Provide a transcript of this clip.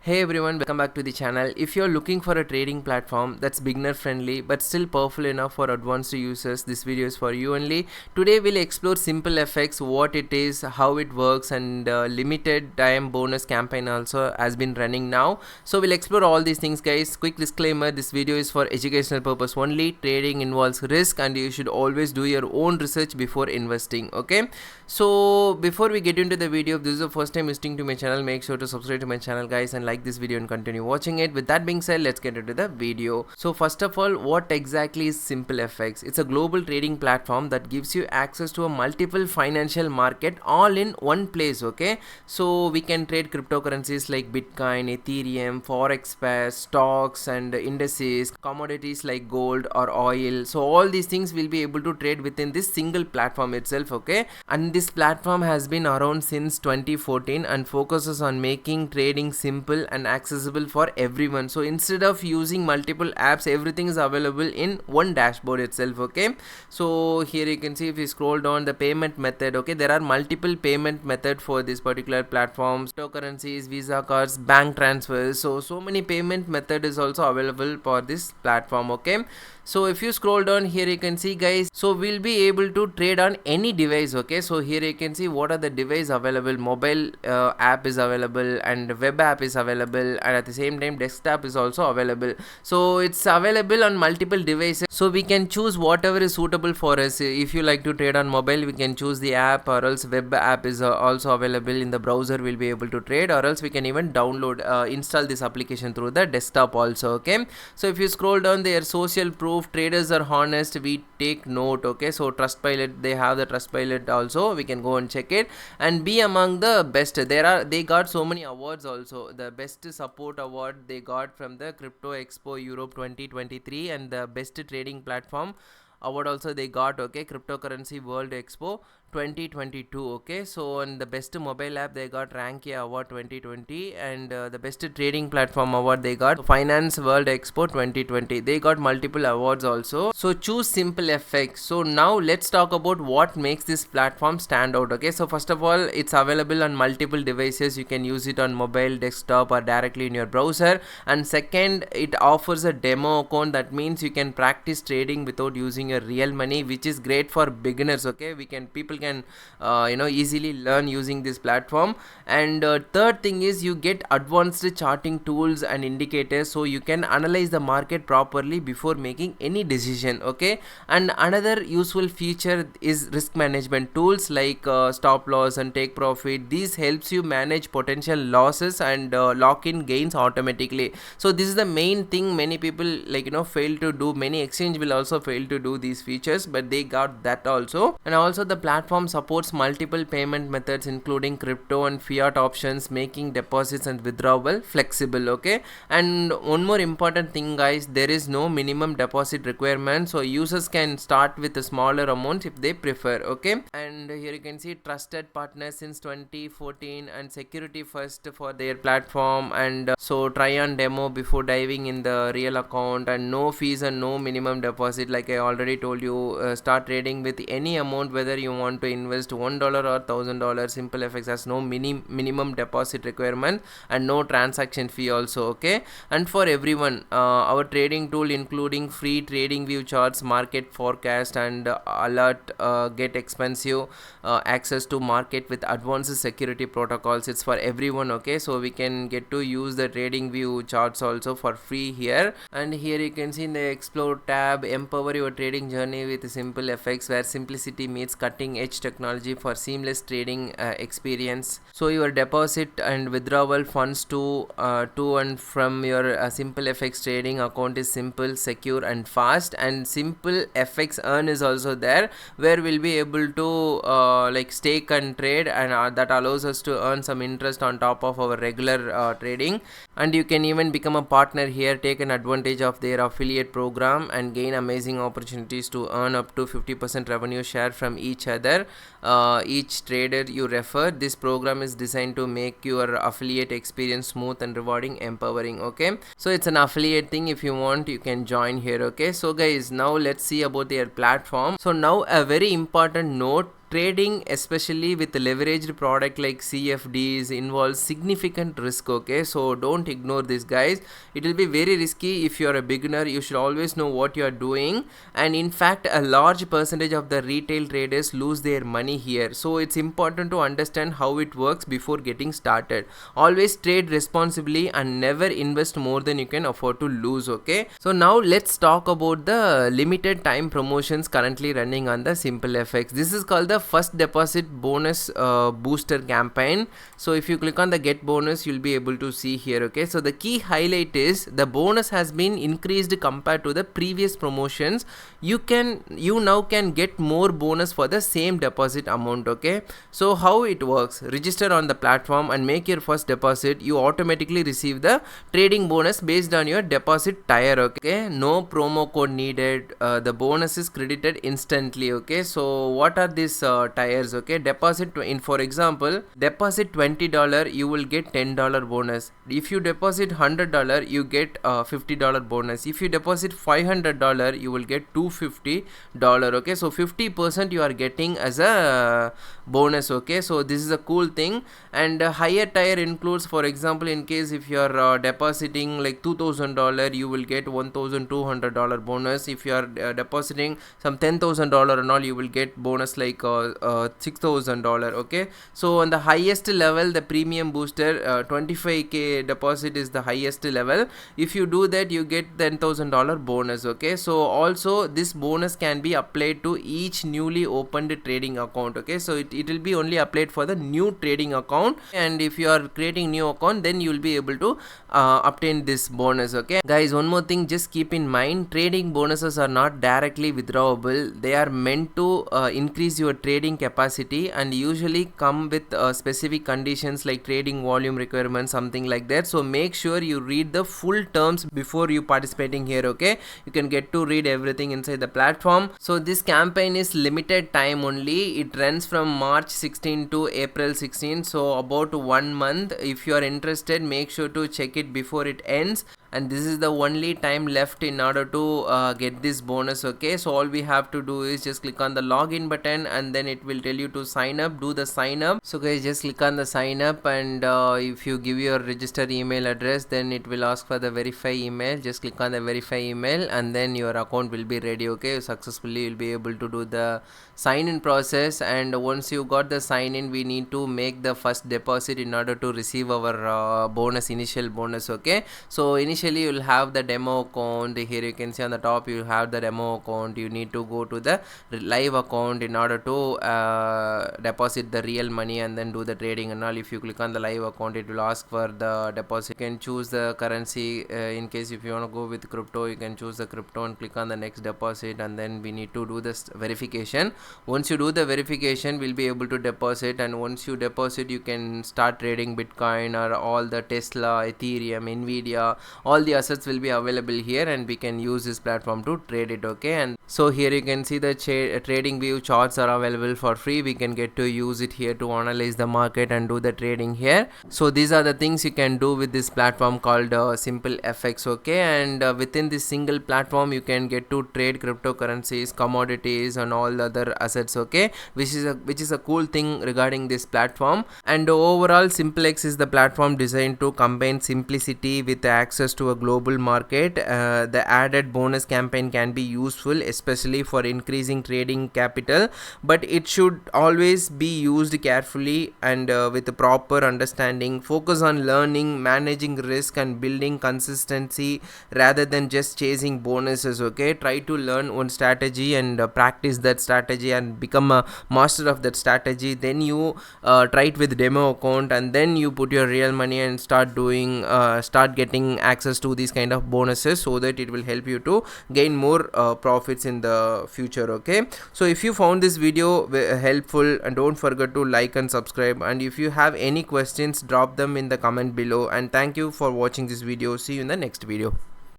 Hey everyone, welcome back to the channel. If you're looking for a trading platform that's beginner friendly but still powerful enough for advanced users, this video is for you only. Today we'll explore SimpleFX, what it is, how it works, and limited time bonus campaign also has been running now. So we'll explore all these things, guys. Quick disclaimer, this video is for educational purpose only. Trading involves risk and you should always do your own research before investing, okay? So before we get into the video, if this is the first time visiting to my channel, make sure to subscribe to my channel, guys, and like this video and continue watching it. With that being said, let's get into the video. So first of all, what exactly is SimpleFX? It's a global trading platform that gives you access to a multiple financial market all in one place, okay? So we can trade cryptocurrencies like Bitcoin, Ethereum, Forex pairs, stocks and indices, commodities like gold or oil. So all these things will be able to trade within this single platform itself, okay? And this platform has been around since 2014 and focuses on making trading simple and accessible for everyone. So instead of using multiple apps, everything is available in one dashboard itself, okay? So here you can see, if you scroll down, the payment method, okay, there are multiple payment method for this particular platforms, cryptocurrencies, visa cards, bank transfers. So many payment method is also available for this platform, okay? So if you scroll down here, you can see, guys, so we'll be able to trade on any device, okay? So here you can see what are the device available. Mobile app is available and web app is available, and at the same time desktop is also available. So it's available on multiple devices, so we can choose whatever is suitable for us. If you like to trade on mobile, we can choose the app, or else web app is also available in the browser. We'll be able to trade, or else we can even download install this application through the desktop also, okay? So if you scroll down there, social proof, traders are honest, we take note, okay? So Trustpilot, they have the Trustpilot also, we can go and check it, and be among the best. They got so many awards also. The best support award they got from the Crypto Expo Europe 2023, and the best trading platform award also they got, okay? Cryptocurrency World Expo 2022, okay? So and the best mobile app they got Rankia Award 2020, and the best trading platform award they got Finance World Expo 2020. They got multiple awards also. So choose SimpleFX. So now let's talk about what makes this platform stand out, okay? So first of all, it's available on multiple devices. You can use it on mobile, desktop, or directly in your browser. And second, it offers a demo account. That means you can practice trading without using your real money, which is great for beginners, okay? People can easily learn using this platform. And third thing is, you get advanced charting tools and indicators, so you can analyze the market properly before making any decision, okay? And another useful feature is risk management tools like stop loss and take profit. These helps you manage potential losses and lock in gains automatically. So this is the main thing many people fail to do. Many exchange will also fail to do these features, but they got that also. And also the platform supports multiple payment methods including crypto and fiat options, making deposits and withdrawal flexible, okay? And one more important thing, guys, there is no minimum deposit requirement, so users can start with a smaller amount if they prefer, okay? And here you can see trusted partners since 2014 and security first for their platform. And so try on demo before diving in the real account, and no fees and no minimum deposit. Like I already told you, start trading with any amount, whether you want to invest $1 or $1,000. SimpleFX has no minimum deposit requirement and no transaction fee also, okay? And for everyone, our trading tool including free trading view charts, market forecast, and alert get expensive access to market with advanced security protocols. It's for everyone, okay? So we can get to use the trading view charts also for free here. And here you can see in the explore tab, empower your trading journey with SimpleFX, where simplicity meets cutting edge technology for seamless trading experience. So your deposit and withdrawal funds to and from your SimpleFX trading account is simple, secure, and fast. And SimpleFX Earn is also there, where we'll be able to stake and trade, and that allows us to earn some interest on top of our regular trading. And you can even become a partner here, take an advantage of their affiliate program, and gain amazing opportunities to earn up to 50% revenue share from each other. Each trader you refer. This program is designed to make your affiliate experience smooth and rewarding, empowering, okay? So it's an affiliate thing. If you want, you can join here, okay? So guys, now let's see about their platform. So now a very important note, trading, especially with a leveraged product like CFDs, involves significant risk. Okay, so don't ignore this, guys. It will be very risky. If you're a beginner, you should always know what you're doing, and in fact a large percentage of the retail traders lose their money here. So it's important to understand how it works before getting started. Always trade responsibly and never invest more than you can afford to lose. Okay, so now let's talk about the limited time promotions currently running on the SimpleFX. This is called the first deposit bonus booster campaign. So if you click on the get bonus, you'll be able to see here. Okay, so the key highlight is the bonus has been increased compared to the previous promotions. You now can get more bonus for the same deposit amount. Okay, so how it works: register on the platform and make your first deposit. You automatically receive the trading bonus based on your deposit tier. Okay, no promo code needed. The bonus is credited instantly. Okay, so what are these tiers? Okay, deposit for example, deposit $20, you will get $10 bonus. If you deposit $100, you get $50 bonus. If you deposit $500, you will get $250. Okay, so 50% you are getting as a bonus. Okay, so this is a cool thing. And higher tier includes, for example, in case if you are depositing like $2,000, you will get $1,200 bonus. If you are depositing some $10,000 and all, you will get bonus like $6,000. Okay, so on the highest level, the premium booster, 25k deposit is the highest level. If you do that, you get $10,000 bonus. Okay, so also this bonus can be applied to each newly opened trading account. Okay, so it will be only applied for the new trading account, and if you are creating new account, then you will be able to obtain this bonus. Okay, guys, one more thing, just keep in mind, trading bonuses are not directly withdrawable. They are meant to increase your trading capacity and usually come with specific conditions like trading volume requirements, something like that. So make sure you read the full terms before you participating here. Okay, you can get to read everything inside the platform. So this campaign is limited time only. It runs from March 16 to April 16, so about 1 month. If you are interested, make sure to check it before it ends, and this is the only time left in order to get this bonus. Okay, so all we have to do is just click on the login button, and then it will tell you to sign up. Do the sign up. So guys, just click on the sign up, and if you give your registered email address, then it will ask for the verify email. Just click on the verify email, and then your account will be ready. Okay, successfully you'll be able to do the sign in process. And once you got the sign in, we need to make the first deposit in order to receive our bonus, initial bonus. Okay, so initially you will have the demo account. Here you can see on the top you have the demo account. You need to go to the live account in order to deposit the real money and then do the trading and all. If you click on the live account, it will ask for the deposit. You can choose the currency. In case if you want to go with crypto, you can choose the crypto and click on the next deposit, and then we need to do this verification. Once you do the verification, we'll be able to deposit, and once you deposit, you can start trading Bitcoin or all the Tesla, Ethereum, Nvidia. All the assets will be available here, and we can use this platform to trade it. Okay, and so here you can see the trading view charts are available for free. We can get to use it here to analyze the market and do the trading here. So these are the things you can do with this platform called SimpleFX. Okay, and within this single platform, you can get to trade cryptocurrencies, commodities, and all other assets. Okay, which is a cool thing regarding this platform. And overall, SimpleX is the platform designed to combine simplicity with access to a global market. The added bonus campaign can be useful, especially for increasing trading capital, but it should always be used carefully and with a proper understanding. Focus on learning, managing risk, and building consistency rather than just chasing bonuses. Okay, try to learn one strategy and practice that strategy and become a master of that strategy. Then you try it with demo account, and then you put your real money and start getting access to these kind of bonuses, so that it will help you to gain more profits in the future. Okay, so if you found this video helpful, and don't forget to like and subscribe, and if you have any questions, drop them in the comment below. And thank you for watching this video. See you in the next video.